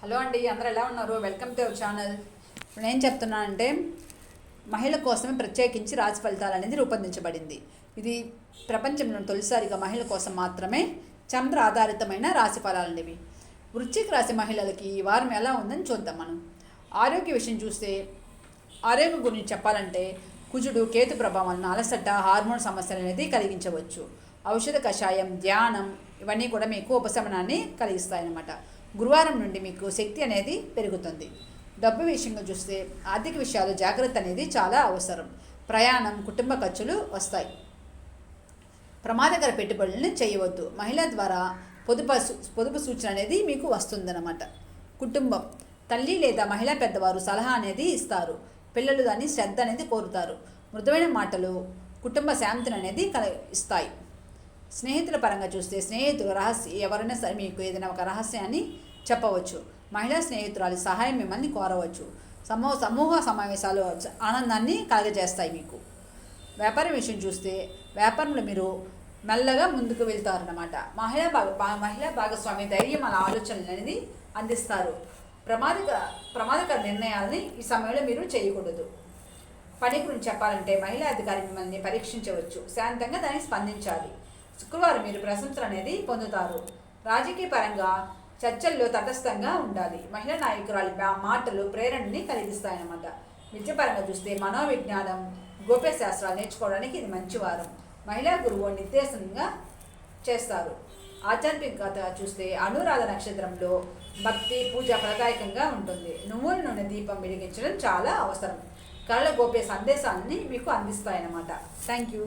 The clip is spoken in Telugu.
హలో అండి, అందరూ ఎలా ఉన్నారు? Welcome to our channel. ఇప్పుడు నేను చెప్తున్నానంటే మహిళల కోసమే ప్రత్యేకించి రాశి ఫలితాలు అనేది రూపొందించబడింది. ఇది ప్రపంచంలో తొలిసారిగా మహిళల కోసం మాత్రమే చంద్ర ఆధారితమైన రాశి ఫలాలు ఇవి. వృశ్చిక రాశి మహిళలకి ఈ వారం ఎలా ఉందని చూద్దాం. మనం ఆరోగ్య విషయం చూస్తే, ఆరోగ్యం గురించి చెప్పాలంటే కుజుడు కేతు ప్రభావం వలన అలసట, హార్మోన్ సమస్యలు అనేది కలిగించవచ్చు. ఔషధ కషాయం, ధ్యానం ఇవన్నీ కూడా మీకు ఉపశమనాన్ని కలిగిస్తాయన్నమాట. గురువారం నుండి మీకు శక్తి అనేది పెరుగుతుంది. డబ్బు విషయంగా చూస్తే ఆర్థిక విషయాలు జాగ్రత్త అనేది చాలా అవసరం. ప్రయాణం, కుటుంబ ఖర్చులు వస్తాయి. ప్రమాదకర పెట్టుబడులను చేయవద్దు. మహిళ ద్వారా పొదుపు సూచన అనేది మీకు వస్తుందన్నమాట. కుటుంబం, తల్లి లేదా మహిళా పెద్దవారు సలహా అనేది ఇస్తారు. పిల్లలు దాన్ని శ్రద్ధ అనేది కోరుతారు. మృదువైన మాటలు కుటుంబ శాంతిని అనేది ఇస్తాయి. స్నేహితుల పరంగా చూస్తే స్నేహితులు ఎవరైనా సరే మీకు ఏదైనా ఒక రహస్యాన్ని చెప్పవచ్చు. మహిళా స్నేహితురాలి సహాయం మిమ్మల్ని కోరవచ్చు. సమూహ సమావేశాలు ఆనందాన్ని కలగజేస్తాయి మీకు. వ్యాపారం విషయం చూస్తే వ్యాపారంలో మీరు మెల్లగా ముందుకు వెళ్తారన్నమాట. మహిళా భాగస్వామి ధైర్యం అలా ఆలోచనలు అనేది అందిస్తారు. ప్రమాదకర నిర్ణయాలని ఈ సమయంలో మీరు చేయకూడదు. పని గురించి చెప్పాలంటే మహిళా అధికారి మిమ్మల్ని పరీక్షించవచ్చు. శాంతంగా దానికి స్పందించాలి. శుక్రవారం మీరు ప్రశంసలు అనేది పొందుతారు. రాజకీయ పరంగా చర్చల్లో తటస్థంగా ఉండాలి. మహిళా నాయకురాలి మాటలు ప్రేరణని కలిగిస్తాయన్నమాట. విద్యాపరంగా చూస్తే మనోవిజ్ఞానం, గోప్య శాస్త్రాలు నేర్చుకోవడానికి ఇది మంచి వారం. మహిళా గురువు నిర్దేశంగా చేస్తారు. ఆధ్యాత్మికత చూస్తే అనురాధ నక్షత్రంలో భక్తి, పూజ ఫలదాయకంగా ఉంటుంది. నువ్వుల నూనె దీపం వెలిగించడం చాలా అవసరం. కళల గోప్య సందేశాలని మీకు అందిస్తాయన్నమాట. Thank you.